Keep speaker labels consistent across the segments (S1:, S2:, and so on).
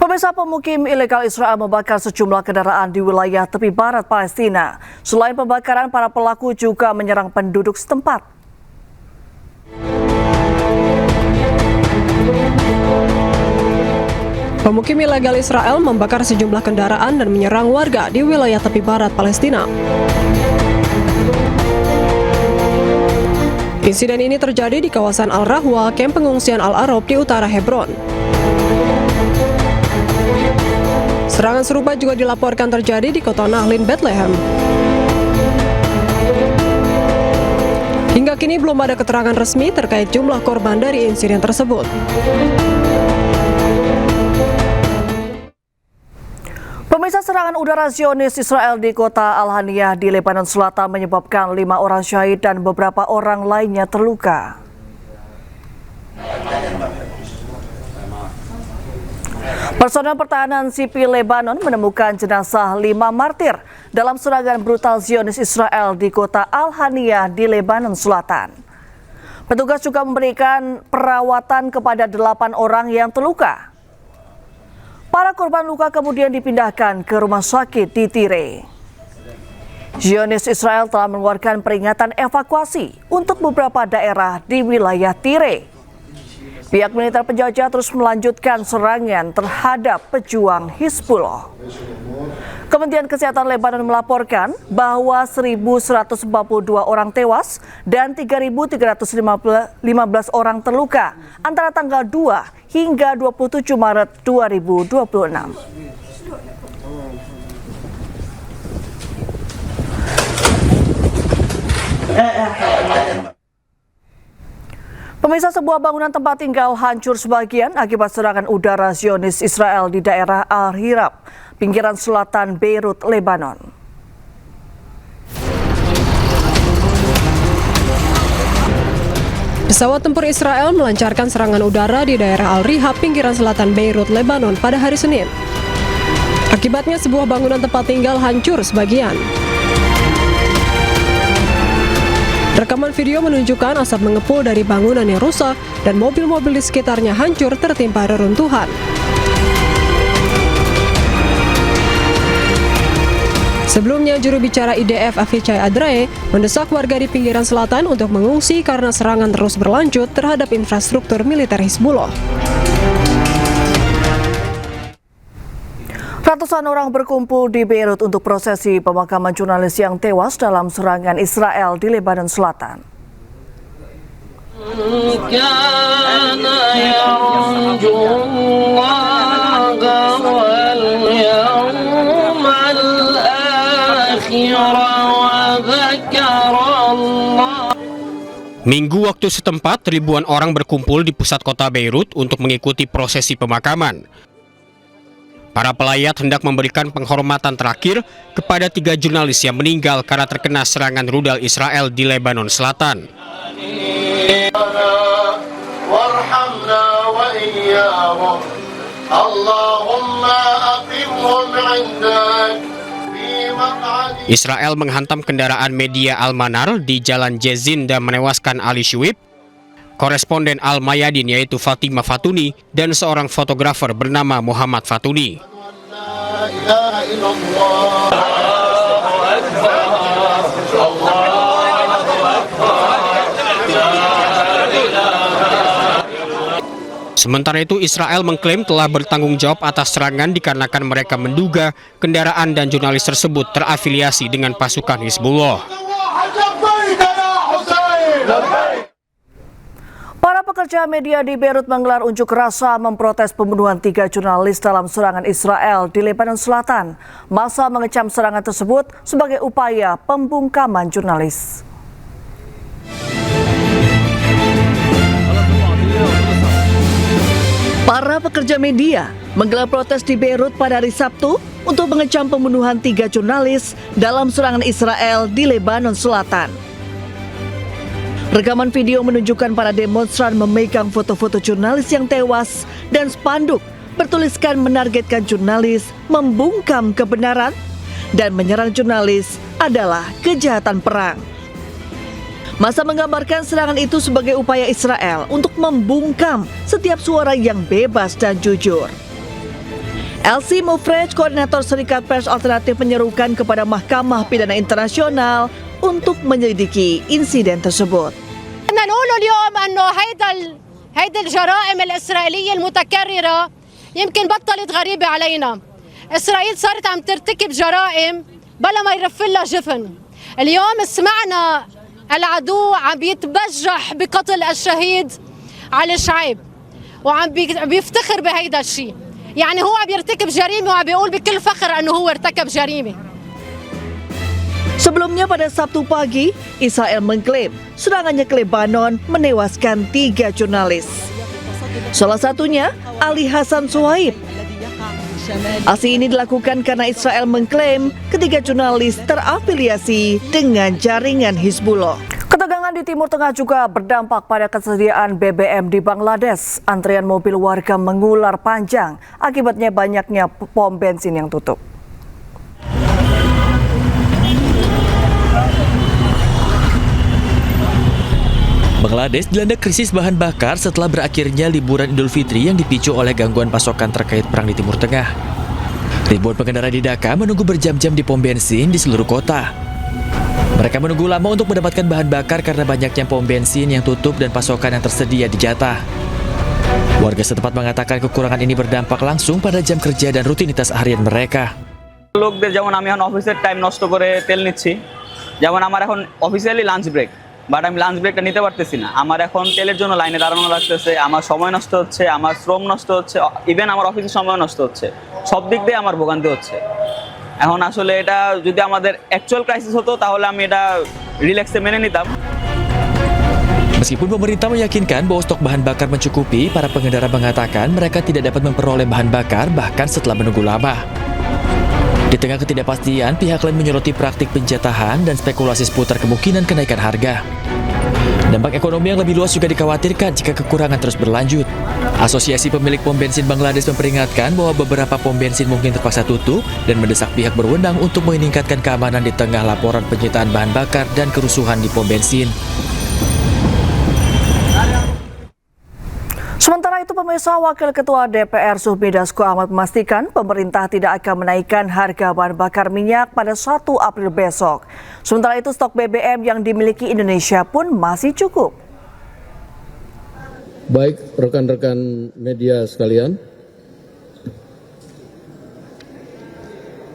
S1: Pemirsa, pemukim ilegal Israel membakar sejumlah kendaraan di wilayah tepi barat Palestina. Selain pembakaran, para pelaku juga menyerang penduduk setempat.
S2: Pemukim ilegal Israel membakar sejumlah kendaraan dan menyerang warga di wilayah tepi barat Palestina. Insiden ini terjadi di kawasan Al-Rahwa, kamp pengungsian Al-Arab di utara Hebron. Serangan serupa juga dilaporkan terjadi di kota Nahlin, Bethlehem. Hingga kini belum ada keterangan resmi terkait jumlah korban dari insiden tersebut.
S1: Pemirsa, serangan udara Zionis Israel di kota Al-Haniyah di Lebanon Selatan menyebabkan 5 orang syahid dan beberapa orang lainnya terluka. Personel pertahanan sipil Lebanon menemukan jenazah 5 martir dalam serangan brutal Zionis Israel di kota Al-Haniyah di Lebanon Selatan. Petugas juga memberikan perawatan kepada 8 orang yang terluka. Para korban luka kemudian dipindahkan ke rumah sakit di Tire. Zionis Israel telah mengeluarkan peringatan evakuasi untuk beberapa daerah di wilayah Tire. Pihak militer penjajah terus melanjutkan serangan terhadap pejuang Hizbullah. Kementerian Kesehatan Lebanon melaporkan bahwa 1.142 orang tewas dan 3.315 orang terluka antara tanggal 2 hingga 27 Maret 2026. Pemirsa, sebuah bangunan tempat tinggal hancur sebagian akibat serangan udara Zionis Israel di daerah Al-Hirab, pinggiran selatan Beirut, Lebanon.
S2: Pesawat tempur Israel melancarkan serangan udara di daerah Al-Rihab, pinggiran selatan Beirut, Lebanon pada hari Senin. Akibatnya sebuah bangunan tempat tinggal hancur sebagian. Rekaman video menunjukkan asap mengepul dari bangunan yang rusak dan mobil-mobil di sekitarnya hancur tertimpa reruntuhan. Sebelumnya, juru bicara IDF Avichai Adrae mendesak warga di pinggiran selatan untuk mengungsi karena serangan terus berlanjut terhadap infrastruktur militer Hizbullah.
S1: Ratusan orang berkumpul di Beirut untuk prosesi pemakaman jurnalis yang tewas dalam serangan Israel di Lebanon Selatan.
S3: Minggu waktu setempat, ribuan orang berkumpul di pusat kota Beirut untuk mengikuti prosesi pemakaman. Para pelayat hendak memberikan penghormatan terakhir kepada 3 jurnalis yang meninggal karena terkena serangan rudal Israel di Lebanon Selatan. Israel menghantam kendaraan media Al-Manar di Jalan Jezin dan menewaskan Ali Shuib, koresponden Al-Mayadin yaitu Fatimah Fatuni, dan seorang fotografer bernama Muhammad Fatuni. Sementara itu, Israel mengklaim telah bertanggung jawab atas serangan dikarenakan mereka menduga kendaraan dan jurnalis tersebut terafiliasi dengan pasukan Hizbullah.
S1: Para pekerja media di Beirut menggelar unjuk rasa memprotes pembunuhan 3 jurnalis dalam serangan Israel di Lebanon Selatan. Massa mengecam serangan tersebut sebagai upaya pembungkaman jurnalis. Para pekerja media menggelar protes di Beirut pada hari Sabtu untuk mengecam pembunuhan 3 jurnalis dalam serangan Israel di Lebanon Selatan. Rekaman video menunjukkan para demonstran memegang foto-foto jurnalis yang tewas dan spanduk bertuliskan menargetkan jurnalis membungkam kebenaran dan menyerang jurnalis adalah kejahatan perang. Massa menggambarkan serangan itu sebagai upaya Israel untuk membungkam setiap suara yang bebas dan jujur. Elsie Mufrej, koordinator Serikat Pers Alternatif, menyerukan kepada Mahkamah Pidana Internasional untuk menyelidiki insiden tersebut.
S4: بدنا نقول اليوم انه هيدي الجرائم الاسرائيليه المتكرره يمكن بطلت غريبه علينا. اسرائيل صارت عم ترتكب جرائم بلا ما يرفلها جفن. اليوم سمعنا العدو عم يتبجح بقتل الشهيد علي شعيب وعم بيفتخر بهيدا الشيء. يعني هو عم يرتكب جريمه وعم بيقول بكل فخر انه هو ارتكب جريمه.
S1: Sebelumnya pada Sabtu pagi, Israel mengklaim serangannya ke Lebanon menewaskan 3 jurnalis. Salah satunya Ali Hasan Suhaib. Aksi ini dilakukan karena Israel mengklaim ketiga jurnalis terafiliasi dengan jaringan Hizbullah. Ketegangan di Timur Tengah juga berdampak pada kesediaan BBM di Bangladesh. Antrian mobil warga mengular panjang, akibatnya banyaknya pom bensin yang tutup.
S5: Bangladesh dilanda krisis bahan bakar setelah berakhirnya liburan Idul Fitri yang dipicu oleh gangguan pasokan terkait perang di Timur Tengah. Ribuan pengendara di Dhaka menunggu berjam-jam di pom bensin di seluruh kota. Mereka menunggu lama untuk mendapatkan bahan bakar karena banyaknya pom bensin yang tutup dan pasokan yang tersedia dijatah. Warga setempat mengatakan kekurangan ini berdampak langsung pada jam kerja dan rutinitas harian mereka.
S6: লোকদের যেমন আমি এখন অফিসের টাইম নষ্ট করে তেল নিচ্ছি, যেমন আমার এখন অফিসিয়ালি লাঞ্চ ব্রেক, বাট আমি লাঞ্চ ব্রেকটা নিতে পারতেছি না। আমার এখন তেলের জন্য লাইনে দাঁড়ানো লাগতেছে, আমার সময় নষ্ট হচ্ছে, আমার শ্রম নষ্ট হচ্ছে, ইভেন আমার অফিসের সময় নষ্ট হচ্ছে, সব দিক দিয়ে আমার ভোগান্তি হচ্ছে। এখন আসলে এটা যদি আমাদের অ্যাকচুয়াল ক্রাইসিস হতো তাহলে আমি এটা রিল্যাক্সে মেনে নিতাম।
S5: Meskipun pemerintah meyakinkan bahwa stok bahan bakar mencukupi, para pengendara mengatakan mereka tidak dapat memperoleh bahan bakar bahkan setelah menunggu lama. Di tengah ketidakpastian, pihak lain menyoroti praktik penjatahan dan spekulasi seputar kemungkinan kenaikan harga. Dampak ekonomi yang lebih luas juga dikhawatirkan jika kekurangan terus berlanjut. Asosiasi pemilik pom bensin Bangladesh memperingatkan bahwa beberapa pom bensin mungkin terpaksa tutup dan mendesak pihak berwenang untuk meningkatkan keamanan di tengah laporan penyitaan bahan bakar dan kerusuhan di pom bensin.
S1: Sementara itu, pemirsa, Wakil Ketua DPR Sufmi Dasko Ahmad memastikan pemerintah tidak akan menaikkan harga bahan bakar minyak pada 1 April besok. Sementara itu, stok BBM yang dimiliki Indonesia pun masih cukup.
S7: Baik rekan-rekan media sekalian,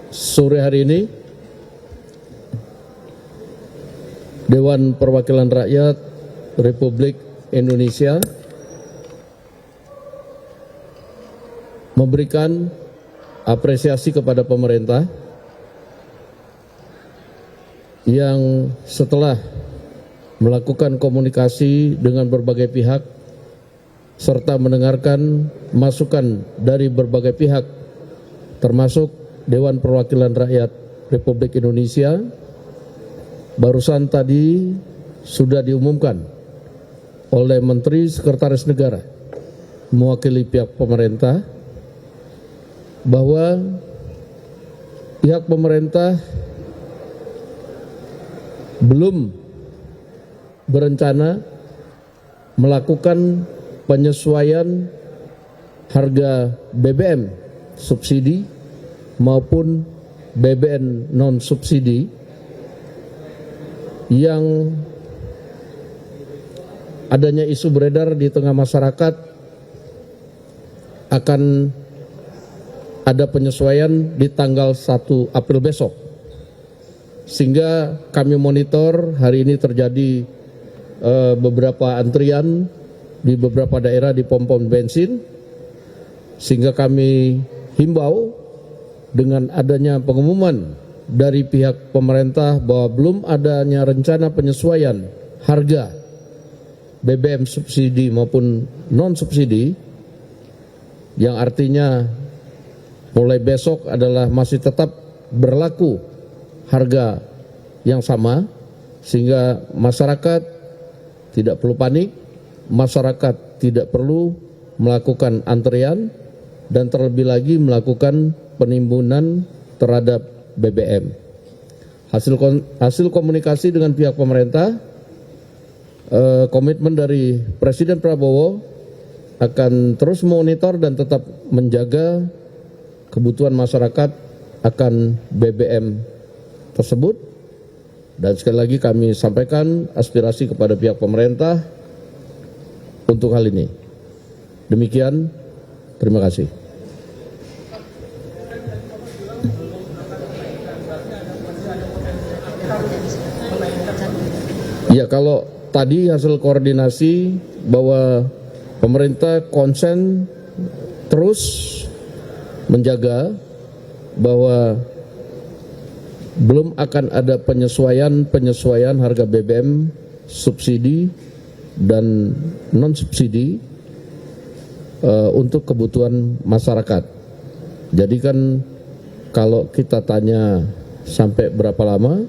S7: sore hari ini Dewan Perwakilan Rakyat Republik Indonesia memberikan apresiasi kepada pemerintah yang setelah melakukan komunikasi dengan berbagai pihak serta mendengarkan masukan dari berbagai pihak termasuk Dewan Perwakilan Rakyat Republik Indonesia, barusan tadi sudah diumumkan oleh Menteri Sekretaris Negara mewakili pihak pemerintah bahwa pihak pemerintah belum berencana melakukan penyesuaian harga BBM subsidi maupun BBM non subsidi yang adanya isu beredar di tengah masyarakat akan ada penyesuaian di tanggal 1 April besok. Sehingga kami monitor hari ini terjadi beberapa antrian di beberapa daerah di pom-pom bensin. Sehingga kami himbau dengan adanya pengumuman dari pihak pemerintah bahwa belum adanya rencana penyesuaian harga BBM subsidi maupun non subsidi, yang artinya mulai besok adalah masih tetap berlaku harga yang sama, sehingga masyarakat tidak perlu panik, masyarakat tidak perlu melakukan antrian, dan terlebih lagi melakukan penimbunan terhadap BBM. Hasil komunikasi dengan pihak pemerintah, komitmen dari Presiden Prabowo akan terus monitor dan tetap menjaga kebutuhan masyarakat akan BBM tersebut. Dan sekali lagi kami sampaikan aspirasi kepada pihak pemerintah untuk hal ini. Demikian, terima kasih. Ya, kalau tadi hasil koordinasi bahwa pemerintah konsen terus menjaga bahwa belum akan ada penyesuaian harga BBM subsidi dan non subsidi untuk kebutuhan masyarakat. Jadi kan kalau kita tanya sampai berapa lama,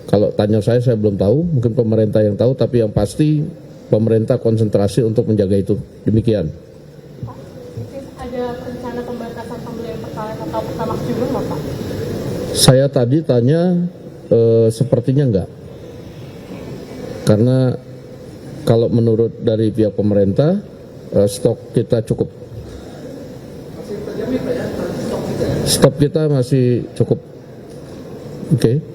S7: kalau tanya saya belum tahu, mungkin pemerintah yang tahu, tapi yang pasti pemerintah konsentrasi untuk menjaga itu. Demikian.
S8: Ada rencana pembatasan pembelian Pertalite atau Pertamax juga nggak, Pak?
S7: Saya tadi tanya, sepertinya enggak. Karena kalau menurut dari pihak pemerintah, stok kita cukup. Stok kita masih cukup. Oke.